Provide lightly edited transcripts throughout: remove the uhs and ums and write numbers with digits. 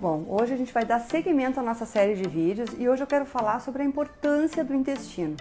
Bom, hoje a gente vai dar seguimento à nossa série de vídeos e hoje eu quero falar sobre a importância do intestino.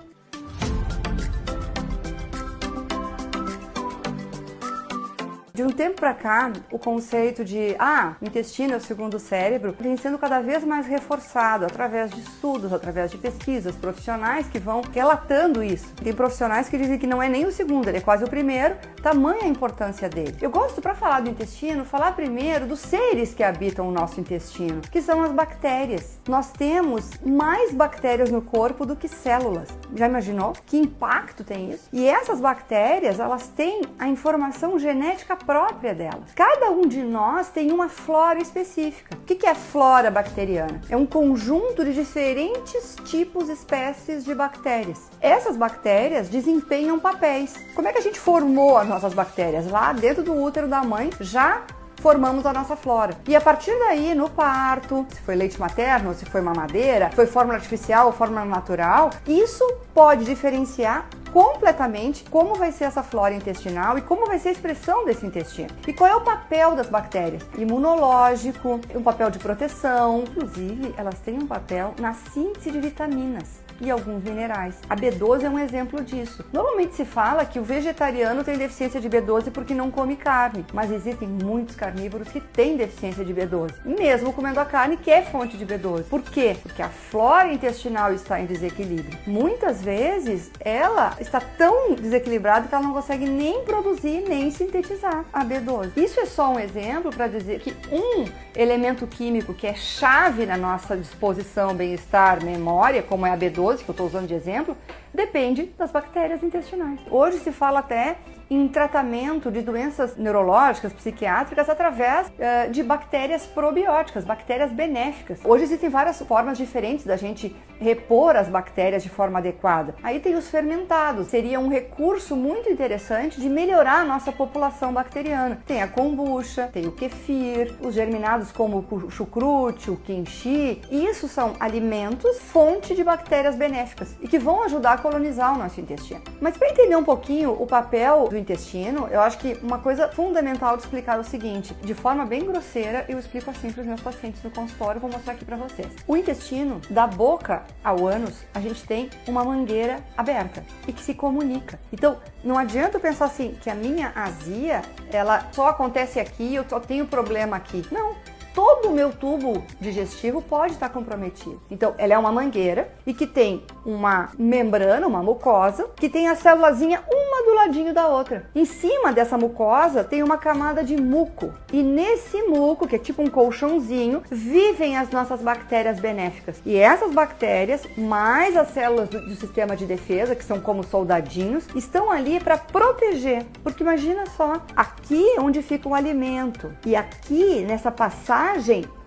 De um tempo para cá, o conceito de o intestino é o segundo cérebro vem sendo cada vez mais reforçado através de estudos, através de pesquisas, profissionais que vão relatando isso. Tem profissionais que dizem que não é nem o segundo, ele é quase o primeiro, tamanha a importância dele. Eu gosto, para falar do intestino, falar primeiro dos seres que habitam o nosso intestino, que são as bactérias. Nós temos mais bactérias no corpo do que células. Já imaginou? Que impacto tem isso? E essas bactérias, elas têm a informação genética própria delas. Cada um de nós tem uma flora específica. O que é flora bacteriana? É um conjunto de diferentes tipos, espécies de bactérias. Essas bactérias desempenham papéis. Como é que a gente formou as nossas bactérias? Lá dentro do útero da mãe, já formamos a nossa flora. E a partir daí, no parto, se foi leite materno, se foi mamadeira, foi fórmula artificial ou fórmula natural, isso pode diferenciar completamente como vai ser essa flora intestinal e como vai ser a expressão desse intestino. E qual é o papel das bactérias? Imunológico, um papel de proteção, inclusive elas têm um papel na síntese de vitaminas e alguns minerais. A B12 é um exemplo disso. Normalmente se fala que o vegetariano tem deficiência de B12 porque não come carne, mas existem muitos carnívoros que têm deficiência de B12, mesmo comendo a carne, que é fonte de B12. Por quê? Porque a flora intestinal está em desequilíbrio. Muitas vezes ela está tão desequilibrada que ela não consegue nem produzir, nem sintetizar a B12. Isso é só um exemplo para dizer que um elemento químico que é chave na nossa disposição, bem-estar, memória, como é a B12, que eu estou usando de exemplo, depende das bactérias intestinais. Hoje se fala até em tratamento de doenças neurológicas, psiquiátricas, através de bactérias probióticas, bactérias benéficas. Hoje existem várias formas diferentes da gente repor as bactérias de forma adequada. Aí tem os fermentados, seria um recurso muito interessante de melhorar a nossa população bacteriana. Tem a kombucha, tem o kefir, os germinados como o chucrute, o kimchi. Isso são alimentos fonte de bactérias benéficas e que vão ajudar a colonizar o nosso intestino. Mas para entender um pouquinho o papel do intestino, eu acho que uma coisa fundamental de explicar é o seguinte, de forma bem grosseira, eu explico assim para os meus pacientes no consultório, vou mostrar aqui para vocês. O intestino, da boca ao ânus, a gente tem uma mangueira aberta e que se comunica. Então, não adianta eu pensar assim, que a minha azia, ela só acontece aqui, eu só tenho problema aqui. Não. Todo o meu tubo digestivo pode estar comprometido. Então, ela é uma mangueira e que tem uma membrana, uma mucosa, que tem a célulazinha uma do ladinho da outra. Em cima dessa mucosa tem uma camada de muco. E nesse muco, que é tipo um colchãozinho, vivem as nossas bactérias benéficas. E essas bactérias, mais as células do sistema de defesa, que são como soldadinhos, estão ali para proteger. Porque imagina só, aqui é onde fica o alimento. E aqui, nessa passagem,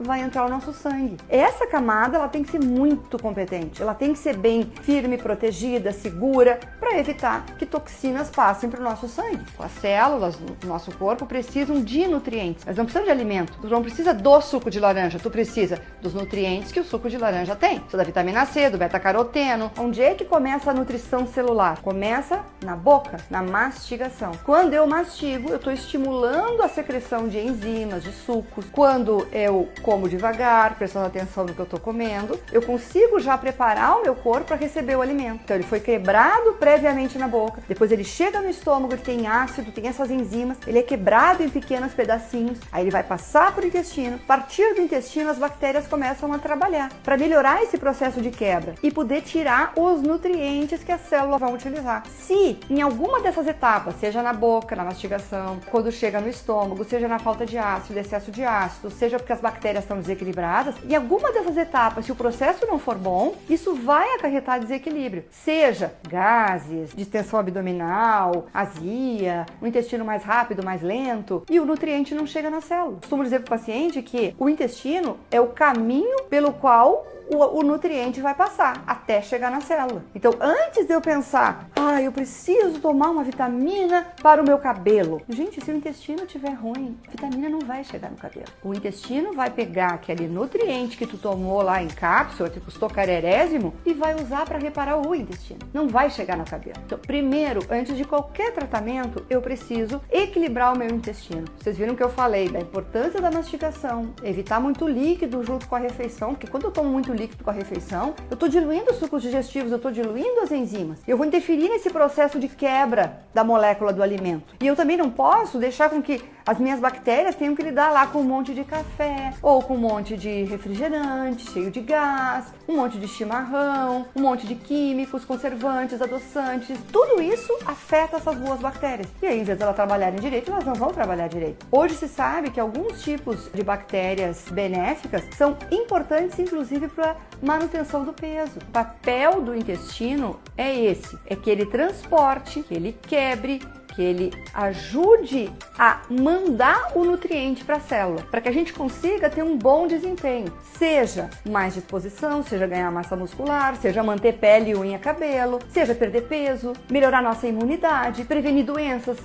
vai entrar o nosso sangue. Essa camada, ela tem que ser muito competente. Ela tem que ser bem firme, protegida, segura, para evitar que toxinas passem para o nosso sangue. As células do nosso corpo precisam de nutrientes. Elas não precisam de alimento. Tu não precisa do suco de laranja, tu precisa dos nutrientes que o suco de laranja tem. Precisa da vitamina C, do beta-caroteno. Onde é que começa a nutrição celular? Começa na boca, na mastigação. Quando eu mastigo, eu estou estimulando a secreção de enzimas, de sucos. Quando eu como devagar, prestando atenção no que eu estou comendo, eu consigo já preparar o meu corpo para receber o alimento. Então ele foi quebrado previamente na boca, depois ele chega no estômago, ele tem ácido, tem essas enzimas, ele é quebrado em pequenos pedacinhos, aí ele vai passar para o intestino. A partir do intestino as bactérias começam a trabalhar para melhorar esse processo de quebra e poder tirar os nutrientes que a célula vai utilizar. Se em alguma dessas etapas, seja na boca, na mastigação, quando chega no estômago, seja na falta de ácido, excesso de ácido, seja porque as bactérias estão desequilibradas, em alguma dessas etapas, se o processo não for bom, isso vai acarretar desequilíbrio. Seja gases, distensão abdominal, azia, o intestino mais rápido, mais lento, e o nutriente não chega na célula. Costumo dizer para o paciente que o intestino é o caminho pelo qual o nutriente vai passar até chegar na célula. Então, antes de eu pensar, eu preciso tomar uma vitamina para o meu cabelo. Gente, se o intestino estiver ruim, a vitamina não vai chegar no cabelo. O intestino vai pegar aquele nutriente que tu tomou lá em cápsula, que custou carerésimo, e vai usar para reparar o intestino. Não vai chegar no cabelo. Então, primeiro, antes de qualquer tratamento, eu preciso equilibrar o meu intestino. Vocês viram que eu falei da importância da mastigação, evitar muito líquido junto com a refeição, porque quando eu tomo muito líquido com a refeição, eu estou diluindo os sucos digestivos, eu estou diluindo as enzimas. Eu vou interferir nesse processo de quebra da molécula do alimento. E eu também não posso deixar com que as minhas bactérias tenham que lidar lá com um monte de café, ou com um monte de refrigerante cheio de gás, um monte de chimarrão, um monte de químicos, conservantes, adoçantes. Tudo isso afeta essas boas bactérias. E aí, em vez de elas trabalharem direito, elas não vão trabalhar direito. Hoje se sabe que alguns tipos de bactérias benéficas são importantes, inclusive, para a manutenção do peso. O papel do intestino é esse, é que ele transporte, que ele quebre, que ele ajude a mandar o nutriente para a célula, para que a gente consiga ter um bom desempenho, seja mais disposição, seja ganhar massa muscular, seja manter pele, unha, cabelo, seja perder peso, melhorar nossa imunidade, prevenir doenças.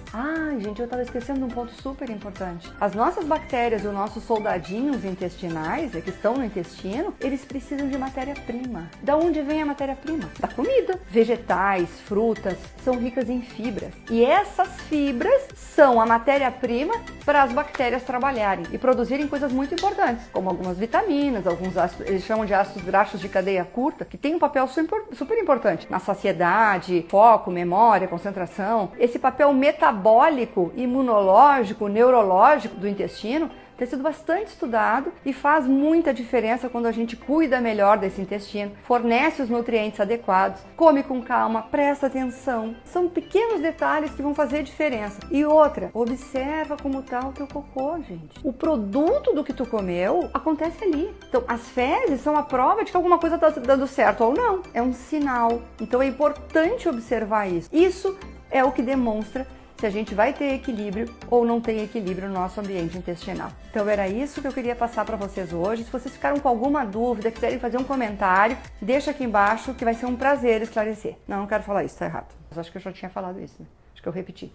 Gente, eu estava esquecendo de um ponto super importante. As nossas bactérias e os nossos soldadinhos intestinais, que estão no intestino, eles precisam de matéria-prima. Da onde vem a matéria-prima? Da comida. Vegetais, frutas, são ricas em fibras. E essas fibras são a matéria-prima para as bactérias trabalharem e produzirem coisas muito importantes, como algumas vitaminas, alguns ácidos, eles chamam de ácidos graxos de cadeia curta, que tem um papel super importante na saciedade, foco, memória, concentração. Esse papel metabólico, imunológico, neurológico do intestino tem sido bastante estudado e faz muita diferença quando a gente cuida melhor desse intestino, fornece os nutrientes adequados, come com calma, presta atenção. São pequenos detalhes que vão fazer diferença. E outra, observa como tá o teu cocô, gente. O produto do que tu comeu acontece ali. Então, as fezes são a prova de que alguma coisa tá dando certo ou não. É um sinal. Então, é importante observar isso. Isso é o que demonstra se a gente vai ter equilíbrio ou não tem equilíbrio no nosso ambiente intestinal. Então era isso que eu queria passar para vocês hoje. Se vocês ficaram com alguma dúvida, quiserem fazer um comentário, deixa aqui embaixo que vai ser um prazer esclarecer. Não quero falar isso, tá errado. Mas acho que eu já tinha falado isso, né? Acho que eu repeti.